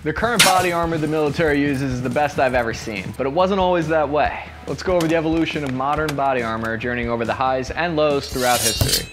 The current body armor the military uses is the best I've ever seen, but it wasn't always that way. Let's go over the evolution of modern body armor, journeying over the highs and lows throughout history.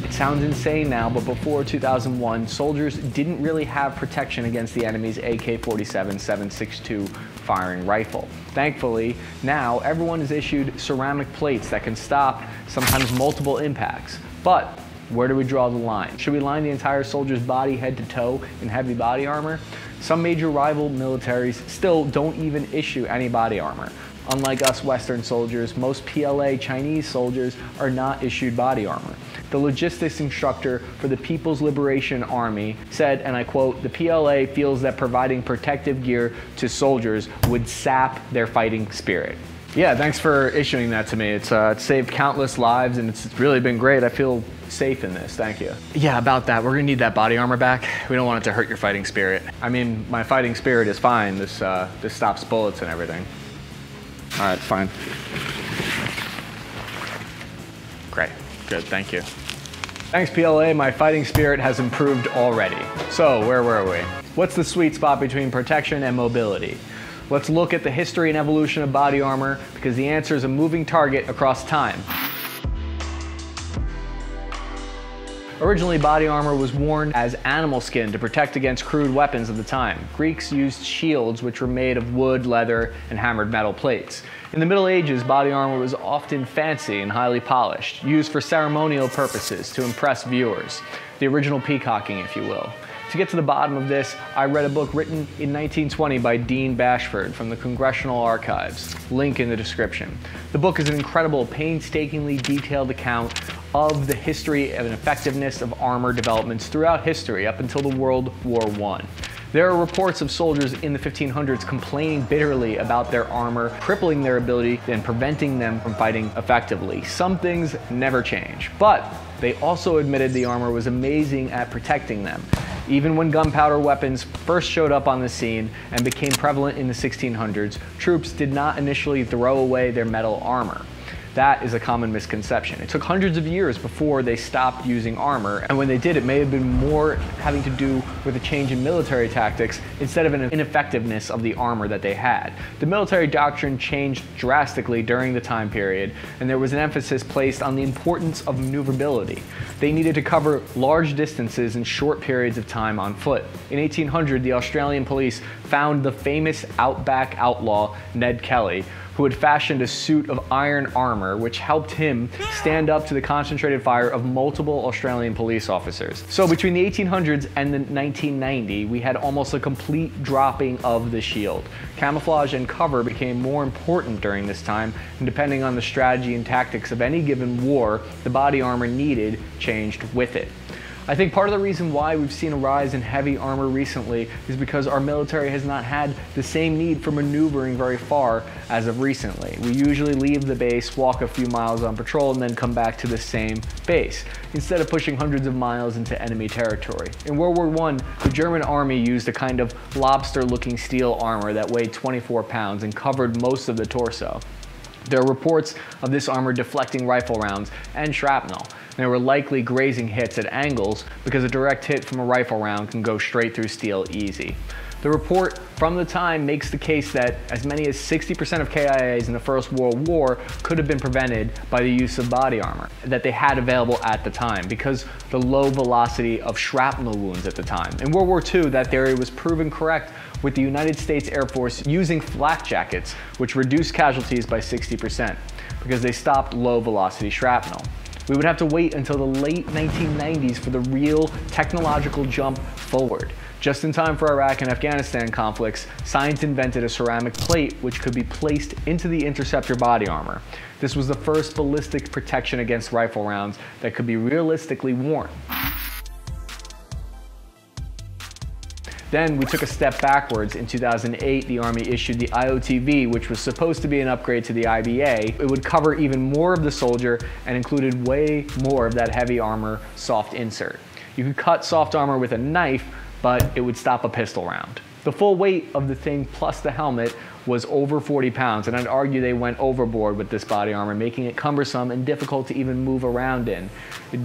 It sounds insane now, but before 2001, soldiers didn't really have protection against the enemy's AK-47 7.62 firing rifle. Thankfully, now everyone is issued ceramic plates that can stop sometimes multiple impacts. But where do we draw the line? Should we line the entire soldier's body head to toe in heavy body armor? Some major rival militaries still don't even issue any body armor. Unlike us Western soldiers, most PLA Chinese soldiers are not issued body armor. The logistics instructor for the People's Liberation Army said, and I quote, "The PLA feels that providing protective gear to soldiers would sap their fighting spirit." Yeah, thanks for issuing that to me. It's saved countless lives and it's really been great. I feel safe in this, thank you. Yeah, about that, we're gonna need that body armor back. We don't want it to hurt your fighting spirit. I mean, my fighting spirit is fine. This stops bullets and everything. All right, fine. Great, good, thank you. Thanks PLA, my fighting spirit has improved already. So, where were we? What's the sweet spot between protection and mobility? Let's look at the history and evolution of body armor because the answer is a moving target across time. Originally, body armor was worn as animal skin to protect against crude weapons of the time. Greeks used shields which were made of wood, leather, and hammered metal plates. In the Middle Ages, body armor was often fancy and highly polished, used for ceremonial purposes to impress viewers. The original peacocking, if you will. To get to the bottom of this, I read a book written in 1920 by Dean Bashford from the Congressional Archives. Link in the description. The book is an incredible, painstakingly detailed account of the history and effectiveness of armor developments throughout history up until the World War I. There are reports of soldiers in the 1500s complaining bitterly about their armor, crippling their ability and preventing them from fighting effectively. Some things never change, but they also admitted the armor was amazing at protecting them. Even when gunpowder weapons first showed up on the scene and became prevalent in the 1600s, troops did not initially throw away their metal armor. That is a common misconception. It took hundreds of years before they stopped using armor, and when they did, it may have been more having to do with a change in military tactics instead of an ineffectiveness of the armor that they had. The military doctrine changed drastically during the time period, and there was an emphasis placed on the importance of maneuverability. They needed to cover large distances in short periods of time on foot. In 1800, the Australian police found the famous outback outlaw Ned Kelly, who had fashioned a suit of iron armor which helped him stand up to the concentrated fire of multiple Australian police officers. So between the 1800s and the 1990, we had almost a complete dropping of the shield. Camouflage and cover became more important during this time, and depending on the strategy and tactics of any given war, the body armor needed changed with it. I think part of the reason why we've seen a rise in heavy armor recently is because our military has not had the same need for maneuvering very far as of recently. We usually leave the base, walk a few miles on patrol, and then come back to the same base, instead of pushing hundreds of miles into enemy territory. In World War I, the German army used a kind of lobster-looking steel armor that weighed 24 pounds and covered most of the torso. There are reports of this armor deflecting rifle rounds and shrapnel. There were likely grazing hits at angles because a direct hit from a rifle round can go straight through steel easy. The report from the time makes the case that as many as 60% of KIAs in the First World War could have been prevented by the use of body armor that they had available at the time because the low velocity of shrapnel wounds at the time. In World War II, that theory was proven correct with the United States Air Force using flak jackets, which reduced casualties by 60% because they stopped low velocity shrapnel. We would have to wait until the late 1990s for the real technological jump forward. Just in time for Iraq and Afghanistan conflicts, science invented a ceramic plate which could be placed into the interceptor body armor. This was the first ballistic protection against rifle rounds that could be realistically worn. Then we took a step backwards. In 2008, the Army issued the IOTV, which was supposed to be an upgrade to the IBA. It would cover even more of the soldier and included way more of that heavy armor soft insert. You could cut soft armor with a knife, but it would stop a pistol round. The full weight of the thing plus the helmet was over 40 pounds, and I'd argue they went overboard with this body armor, making it cumbersome and difficult to even move around in.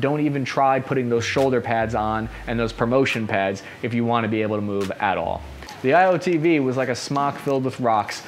Don't even try putting those shoulder pads on and those promotion pads if you want to be able to move at all. The IOTV was like a smock filled with rocks.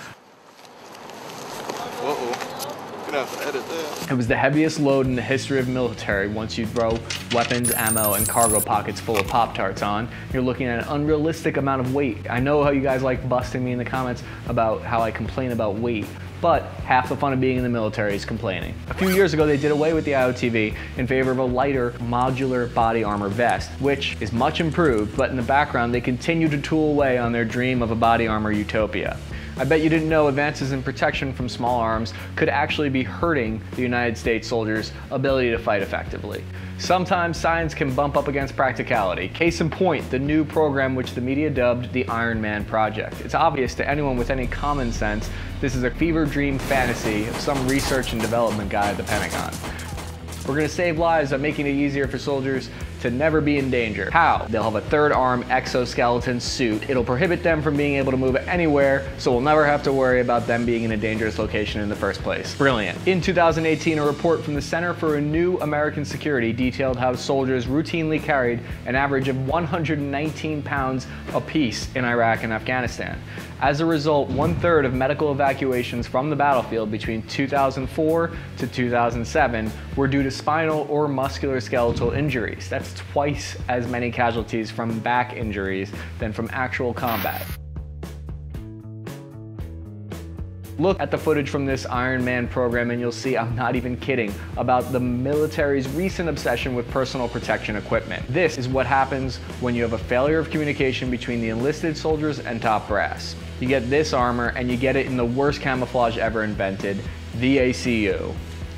It was the heaviest load in the history of the military. Once you throw weapons, ammo, and cargo pockets full of Pop-Tarts on, you're looking at an unrealistic amount of weight. I know how you guys like busting me in the comments about how I complain about weight, but half the fun of being in the military is complaining. A few years ago, they did away with the IOTV in favor of a lighter modular body armor vest, which is much improved, but in the background, they continue to tool away on their dream of a body armor utopia. I bet you didn't know advances in protection from small arms could actually be hurting the United States soldiers' ability to fight effectively. Sometimes science can bump up against practicality. Case in point, the new program which the media dubbed the Iron Man Project. It's obvious to anyone with any common sense this is a fever dream fantasy of some research and development guy at the Pentagon. We're going to save lives by making it easier for soldiers to never be in danger. How? They'll have a third arm exoskeleton suit. It'll prohibit them from being able to move anywhere, so we'll never have to worry about them being in a dangerous location in the first place. Brilliant. In 2018, a report from the Center for a New American Security detailed how soldiers routinely carried an average of 119 pounds apiece in Iraq and Afghanistan. As a result, 1/3 of medical evacuations from the battlefield between 2004 to 2007 were due to spinal or musculoskeletal injuries. That's twice as many casualties from back injuries than from actual combat. Look at the footage from this Iron Man program and you'll see I'm not even kidding about the military's recent obsession with personal protection equipment. This is what happens when you have a failure of communication between the enlisted soldiers and top brass. You get this armor and you get it in the worst camouflage ever invented, the ACU.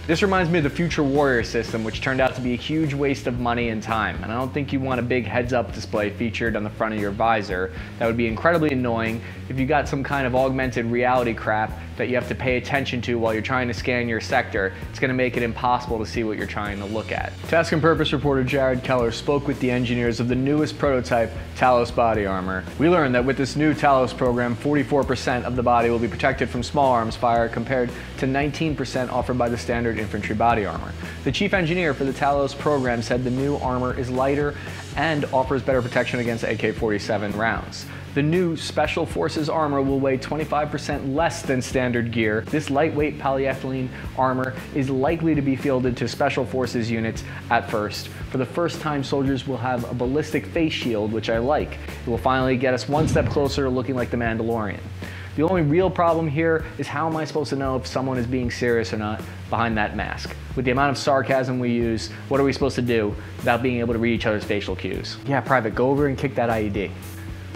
This reminds me of the Future Warrior system, which turned out to be a huge waste of money and time, and I don't think you want a big heads-up display featured on the front of your visor. That would be incredibly annoying if you got some kind of augmented reality crap that you have to pay attention to while you're trying to scan your sector. It's going to make it impossible to see what you're trying to look at. Task and Purpose reporter Jared Keller spoke with the engineers of the newest prototype Talos body armor. We learned that with this new Talos program, 44% of the body will be protected from small arms fire compared to 19% offered by the standard infantry body armor. The chief engineer for the Talos program said the new armor is lighter and offers better protection against AK-47 rounds. The new Special Forces armor will weigh 25% less than standard gear. This lightweight polyethylene armor is likely to be fielded to Special Forces units at first. For the first time, soldiers will have a ballistic face shield, which I like. It will finally get us one step closer to looking like the Mandalorian. The only real problem here is how am I supposed to know if someone is being serious or not behind that mask? With the amount of sarcasm we use, what are we supposed to do without being able to read each other's facial cues? Yeah, Private, go over and kick that IED.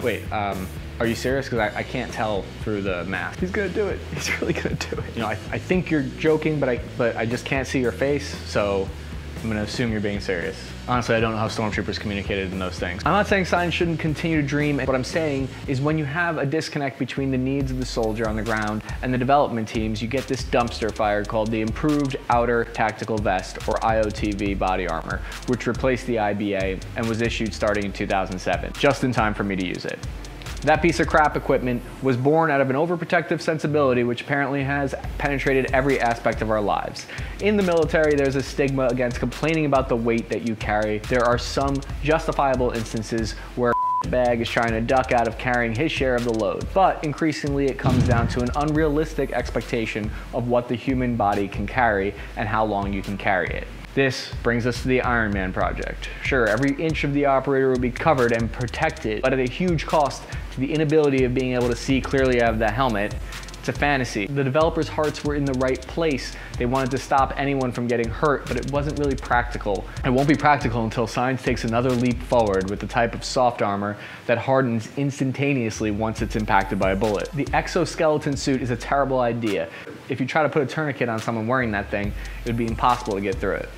Wait, are you serious? Because I can't tell through the mask. He's gonna do it. He's really gonna do it. You know, I think you're joking, but I just can't see your face, so I'm gonna assume you're being serious. Honestly, I don't know how stormtroopers communicated in those things. I'm not saying science shouldn't continue to dream. What I'm saying is when you have a disconnect between the needs of the soldier on the ground and the development teams, you get this dumpster fire called the Improved Outer Tactical Vest, or IOTV body armor, which replaced the IBA and was issued starting in 2007, just in time for me to use it. That piece of crap equipment was born out of an overprotective sensibility which apparently has penetrated every aspect of our lives. In the military, there's a stigma against complaining about the weight that you carry. There are some justifiable instances where a bag is trying to duck out of carrying his share of the load, but increasingly it comes down to an unrealistic expectation of what the human body can carry and how long you can carry it. This brings us to the Iron Man project. Sure, every inch of the operator will be covered and protected, but at a huge cost to the inability of being able to see clearly out of the helmet. It's a fantasy. The developers' hearts were in the right place. They wanted to stop anyone from getting hurt, but it wasn't really practical. It won't be practical until science takes another leap forward with the type of soft armor that hardens instantaneously once it's impacted by a bullet. The exoskeleton suit is a terrible idea. If you try to put a tourniquet on someone wearing that thing, it would be impossible to get through it.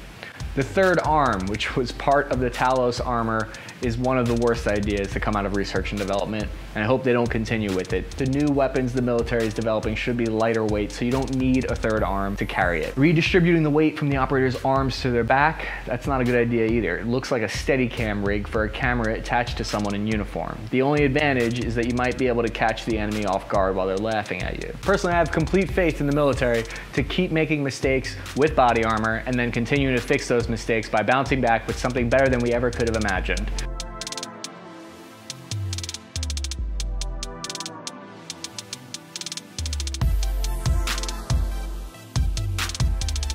The third arm, which was part of the Talos armor, is one of the worst ideas to come out of research and development, and I hope they don't continue with it. The new weapons the military is developing should be lighter weight, so you don't need a third arm to carry it. Redistributing the weight from the operator's arms to their back, that's not a good idea either. It looks like a Steadicam rig for a camera attached to someone in uniform. The only advantage is that you might be able to catch the enemy off guard while they're laughing at you. Personally, I have complete faith in the military to keep making mistakes with body armor and then continuing to fix those mistakes by bouncing back with something better than we ever could have imagined.